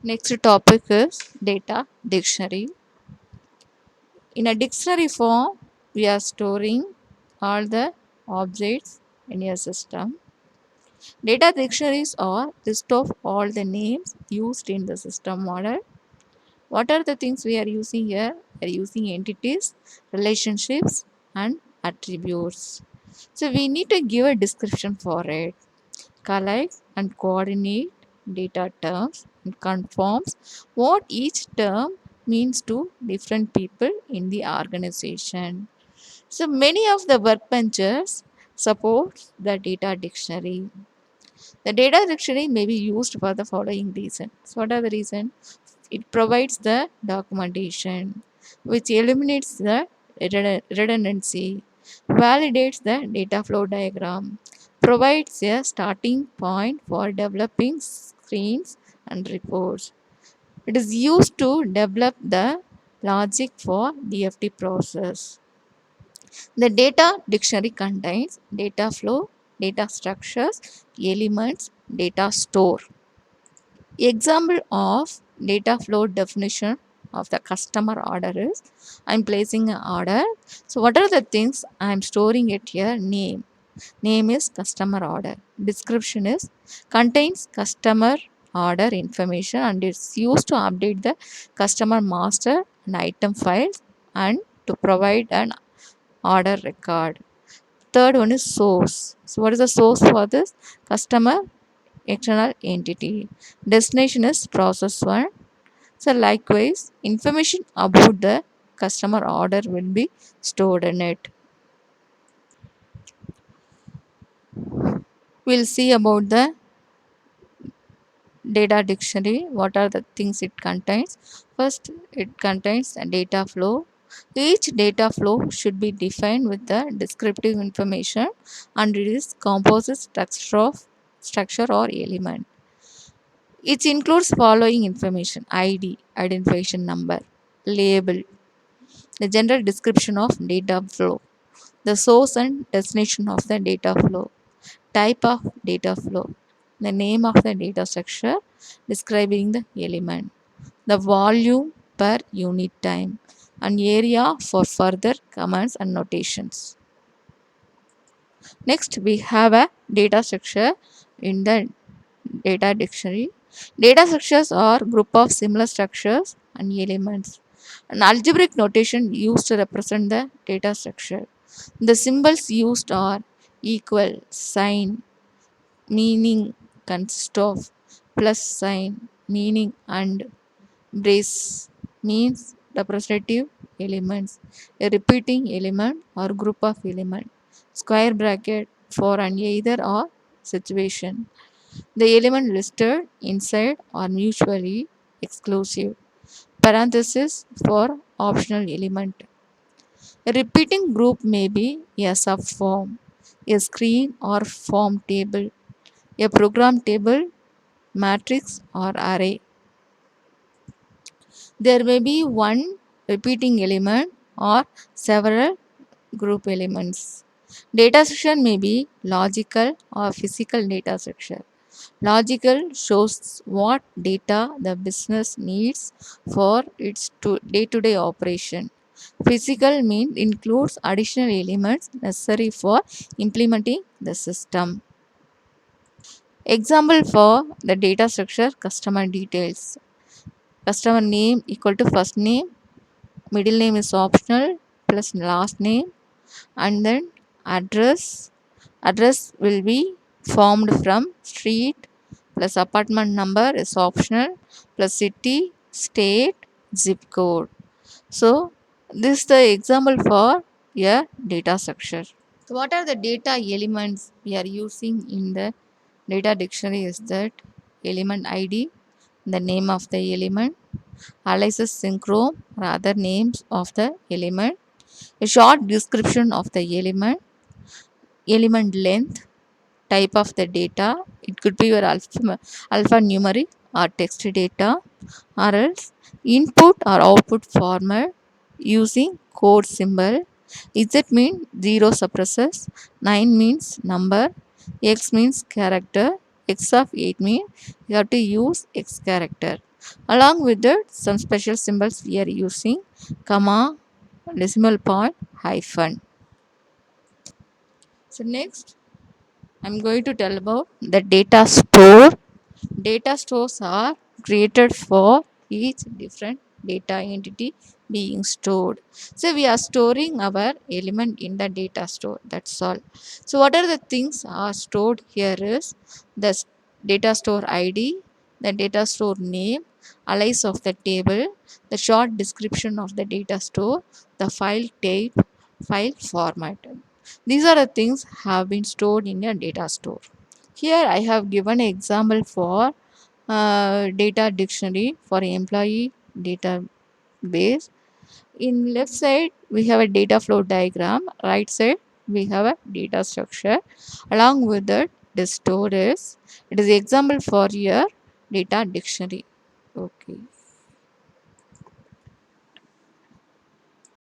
Next topic is data dictionary. In a dictionary form, we are storing all the objects in a system. Data dictionaries are list of all the names used in the system model. What are the things we are using here? We are using entities, relationships, and attributes. So we need to give a description for it. Collects and coordinate data terms and conforms what each term means to different people in the organization. So many of the workbenches support the data dictionary. The data dictionary may be used for the following reasons. What are the reasons? It provides the documentation, which eliminates the redundancy, validates the data flow diagram, provides a starting point for developing screens and reports. It is used to develop the logic for DFT process. The data dictionary contains data flow, data structures, elements, data store. Example of data flow definition of the customer order is I'm placing an order. So what are the things I'm storing it here? Name is customer order. Description is contains customer order information and it's used to update the customer master and item files and to provide an order record. Third one is source. So what is the source for this? Customer external entity. Destination is process one. So likewise, information about the customer order will be stored in it. We'll see about the data dictionary. What are the things it contains? First, it contains a data flow. Each data flow should be defined with the descriptive information and it is composite structure or element. It includes following information: ID, identification number, label, the general description of data flow, the source and destination of the data flow, type of data flow, the name of the data structure describing the element, the volume per unit time, and area for further commands and notations. Next, we have a data structure in the data dictionary. Data structures are group of similar structures and elements. An algebraic notation used to represent the data structure. The symbols used are equal, sign, meaning consist of, plus sign, meaning and, brace means representative elements, a repeating element or group of elements, square bracket for an either or situation. The element listed inside are mutually exclusive. Parenthesis for optional element. A repeating group may be a subform, a screen or form table, a program table, matrix or array. There may be one repeating element or several group elements. Data structure may be logical or physical data structure. Logical shows what data the business needs for its day-to-day operation. Physical means includes additional elements necessary for implementing the system. Example for the data structure: customer details. Customer name equal to first name, middle name is optional plus last name, and then address. Address will be formed from street plus apartment number is optional plus city, state, zip code. So this is the example for a data structure. So what are the data elements we are using in the data dictionary is that element ID, the name of the element, aliases synchrome or other names of the element, a short description of the element length, type of the data. It could be your alphanumeric or text data, or else input or output format using code symbol. Z means 0 suppresses, 9 means number, X means character, X of 8 means you have to use X character. Along with that, some special symbols we are using: comma, decimal point, hyphen. So next, I'm going to tell about the data store. Data stores are created for each different data entity being stored. So we are storing our element in the data store. That's all. So what are the things are stored here is the data store ID, the data store name, alias of the table, the short description of the data store, the file type, file format. These are the things have been stored in a data store. Here I have given an example for data dictionary for employee database. In left side we have a data flow diagram, right side we have a data structure. Along with that, the store is, it is example for your data dictionary. Okay.